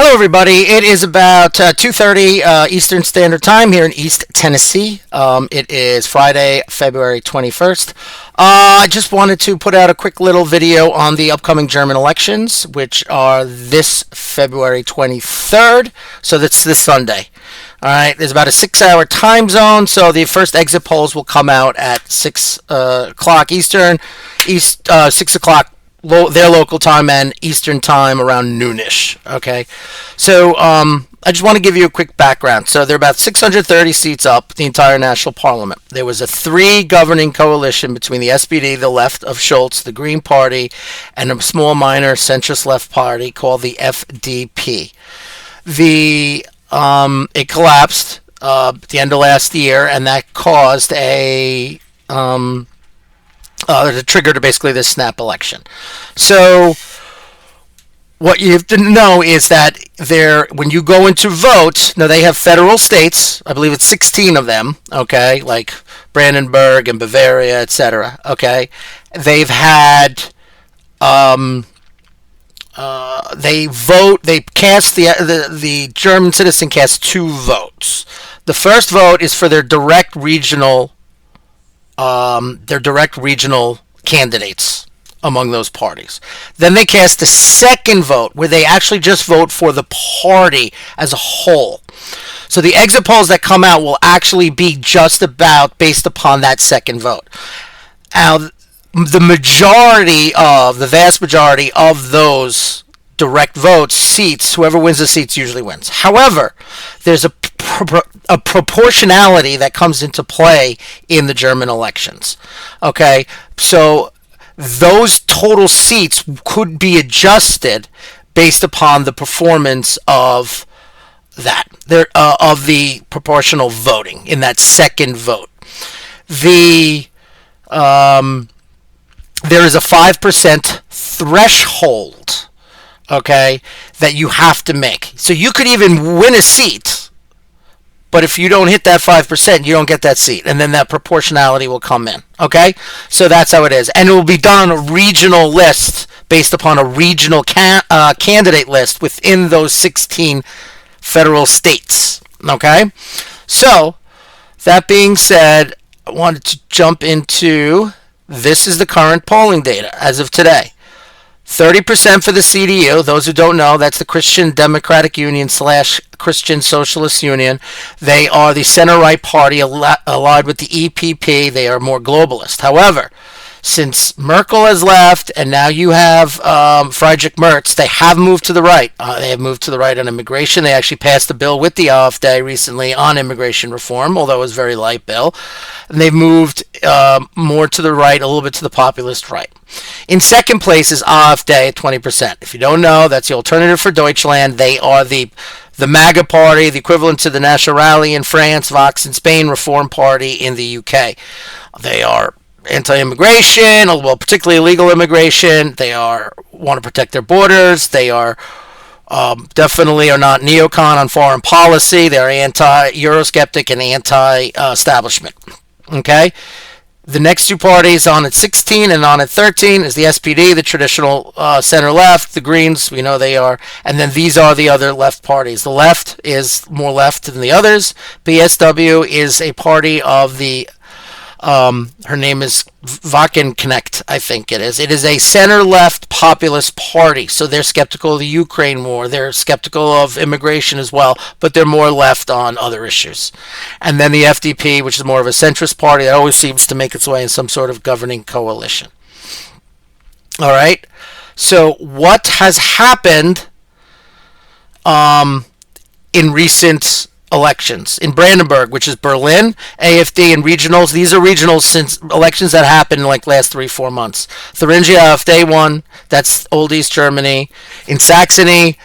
Hello, everybody. It is about 2:30 Eastern Standard Time here in East Tennessee. It is Friday, February 21st. I just wanted to put out a quick little video on the upcoming German elections, which are this February 23rd. So that's this Sunday. All right. There's about a 6-hour time zone. So the first exit polls will come out at 6 o'clock Eastern, 6 o'clock their local time, and Eastern time around noonish. Okay, so I just want to give you a quick background. So there are about 630 seats up the entire national parliament. There was a 3 governing coalition between the SPD, the left of Schultz, the Green Party, and a small minor centrist left party called the FDP. It collapsed at the end of last year, and that caused a triggered basically this snap election. So what you have to know is that when you go into vote, now they have federal states, I believe it's 16 of them, okay, like Brandenburg and Bavaria, etc. Okay, they've had they cast the German citizen cast 2 votes. The first vote is for their direct regional candidates among those parties. Then they cast a second vote where they actually just vote for the party as a whole. So the exit polls that come out will actually be just about based upon that second vote. Now, the vast majority of those direct votes, seats, whoever wins the seats usually wins. However, there's a proportionality that comes into play in the German elections. Okay, so those total seats could be adjusted based upon the performance of of the proportional voting in that second vote. There is a 5% threshold, okay, that you have to make. So you could even win a seat, but if you don't hit that 5%, you don't get that seat, and then that proportionality will come in. Okay, so that's how it is, and it will be done on a regional list based upon a regional candidate list within those 16 federal states. Okay, so that being said, I wanted to jump into this is the current polling data as of today. 30% for the CDU. Those who don't know, that's the Christian Democratic Union / Christian Socialist Union. They are the center-right party allied with the EPP. They are more globalist. However, since Merkel has left and now you have Friedrich Merz, they have moved to the right. They have moved to the right on immigration. They actually passed a bill with the AFD recently on immigration reform, although it was a very light bill. And they've moved more to the right, a little bit to the populist right. In second place is AFD at 20%. If you don't know, that's the Alternative for Deutschland. They are the MAGA party, the equivalent to the National Rally in France, Vox in Spain, Reform Party in the UK. They are anti-immigration, well, particularly illegal immigration. They want to protect their borders. They are definitely are not neocon on foreign policy. They're anti-Eurosceptic and anti-establishment. Okay? The next 2 parties on at 16 and on at 13 is the SPD, the traditional center-left, the Greens, we know they are, and then these are the other left parties. The left is more left than the others. BSW is a party of the her name is Wagenknecht, I think it is. It is a center-left populist party, so they're skeptical of the Ukraine war. They're skeptical of immigration as well, but they're more left on other issues. And then the FDP, which is more of a centrist party that always seems to make its way in some sort of governing coalition. All right. So what has happened in recent elections? In Brandenburg, which is Berlin, AFD and regionals. These are regionals since elections that happened in like last 3-4 months. Thuringia, AFD won. That's old East Germany. In Saxony,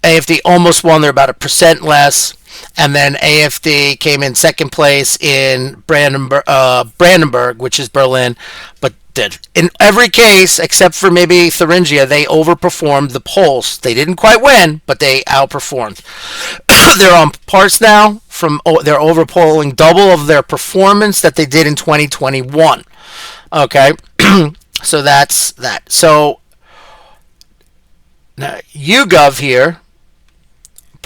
AFD almost won. They're about 1% less. And then AFD came in second place in Brandenburg, which is Berlin, but did. In every case, except for maybe Thuringia, they overperformed the polls. They didn't quite win, but they outperformed. They're on parts now they're overpolling double of their performance that they did in 2021. Okay, so that's that. So now YouGov here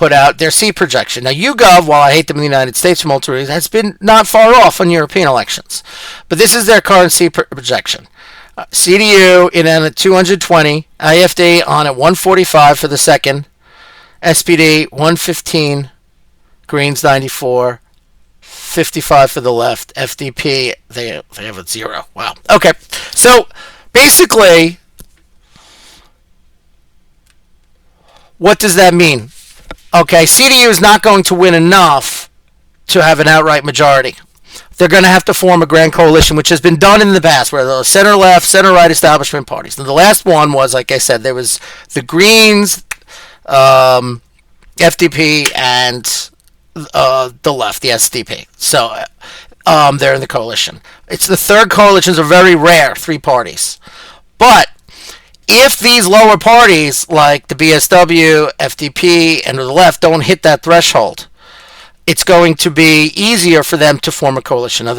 put out their seat projection. Now, YouGov, while I hate them in the United States for multiple reasons, has been not far off on European elections. But this is their current seat projection. CDU in at 220, AFD on at 145 for the second, SPD 115, Greens 94, 55 for the left, FDP they have a 0. Wow. Okay, so basically, what does that mean? Okay, CDU is not going to win enough to have an outright majority. They're going to have to form a grand coalition, which has been done in the past, where the center-left, center-right establishment parties. And the last one was, like I said, there was the Greens, FDP, and the left, the SDP. So they're in the coalition. It's the third coalitions are very rare, 3 parties. But if these lower parties, like the BSW, FDP, and the left, don't hit that threshold, it's going to be easier for them to form a coalition. Now,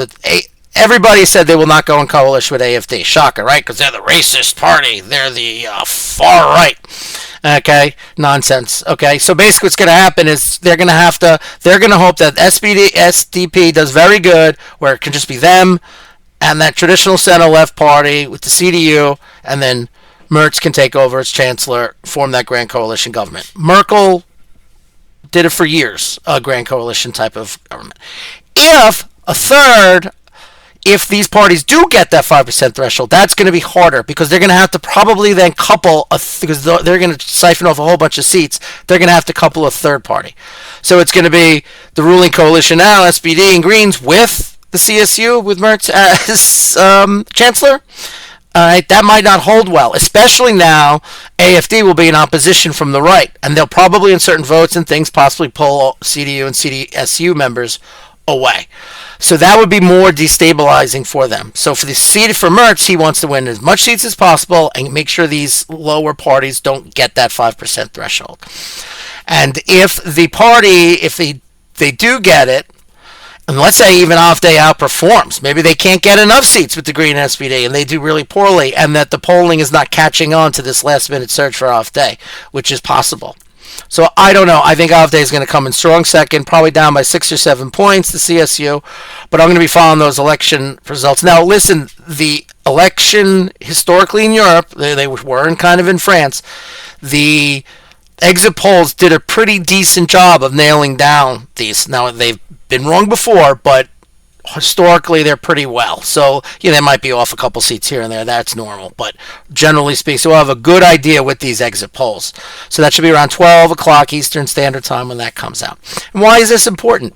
everybody said they will not go in coalition with AFD. Shocker, right? Because they're the racist party. They're the far right. Okay, nonsense. Okay, so basically what's going to happen is they're going to hope that SDP does very good, where it can just be them and that traditional center-left party with the CDU, and then Merz can take over as chancellor, form that grand coalition government. Merkel did it for years, a grand coalition type of government. If these parties do get that 5% threshold, that's going to be harder, because they're going to have to probably then couple, because they're going to siphon off a whole bunch of seats, they're going to have to couple a third party. So it's going to be the ruling coalition now, SPD and Greens, with the CSU, with Merz as chancellor. That might not hold well, especially now AFD will be in opposition from the right, and they'll probably, in certain votes and things, possibly pull CDU and CSU members away. So that would be more destabilizing for them. So for the seat for Merz, he wants to win as much seats as possible and make sure these lower parties don't get that 5% threshold. And if the party, if they do get it, and let's say even AfD outperforms, maybe they can't get enough seats with the Green SPD and they do really poorly, and that the polling is not catching on to this last-minute surge for AfD, which is possible. So I don't know. I think AfD is going to come in strong second, probably down by 6 or 7 points, the CSU, but I'm going to be following those election results. Now, listen, the election historically in Europe, they were kind of in France, the exit polls did a pretty decent job of nailing down these. Now, they've been wrong before, but historically they're pretty well. So, they might be off a couple seats here and there. That's normal. But generally speaking, so we'll have a good idea with these exit polls. So that should be around 12 o'clock Eastern Standard Time when that comes out. And why is this important?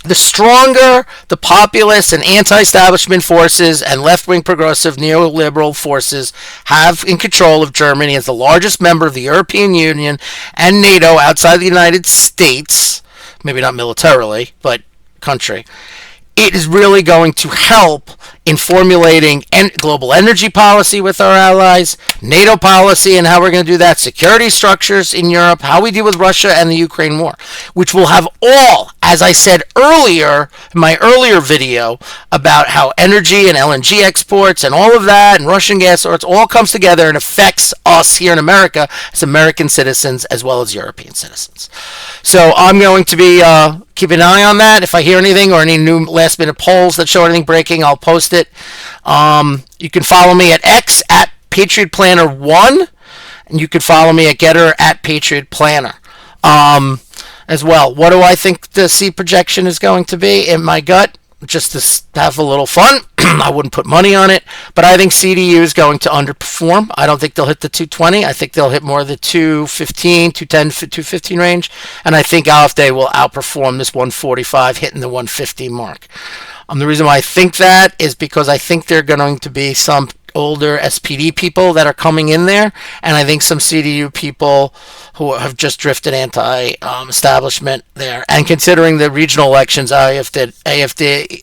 The stronger the populist and anti-establishment forces and left-wing progressive neoliberal forces have in control of Germany as the largest member of the European Union and NATO outside the United States, maybe not militarily, but country, it is really going to help in formulating global energy policy with our allies, NATO policy and how we're going to do that, security structures in Europe, how we deal with Russia and the Ukraine war, which will have all, as I said earlier, in my earlier video about how energy and LNG exports and all of that and Russian gas, it all comes together and affects us here in America as American citizens as well as European citizens. So I'm going to be keep an eye on that. If I hear anything or any new last minute polls that show anything breaking, I'll post it. You can follow me at X at Patriot Planner 1, and you can follow me at Getter at Patriot Planner as well. What do I think the seat projection is going to be in my gut? Just to have a little fun. I wouldn't put money on it, but I think CDU is going to underperform. I don't think they'll hit the 220. I think they'll hit more of the 215, 210, 215 range, and I think AfD will outperform this 145, hitting the 150 mark. The reason why I think that is because I think there are going to be some older SPD people that are coming in there, and I think some CDU people who have just drifted anti-establishment there. And considering the regional elections, AfD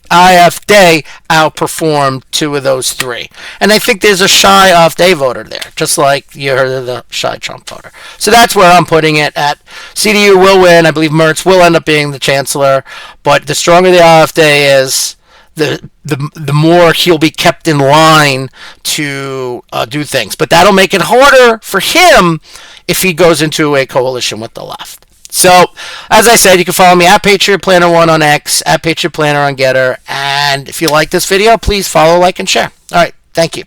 outperformed 2 of those 3. And I think there's a shy AfD voter there, just like you heard of the shy Trump voter. So that's where I'm putting it at. CDU will win. I believe Merz will end up being the chancellor, but the stronger the AfD is, the more he'll be kept in line to do things. But that'll make it harder for him if he goes into a coalition with the left. So, as I said, you can follow me at Patriot Planner 1 on X, at Patriot Planner on Getter. And if you like this video, please follow, like, and share. All right. Thank you.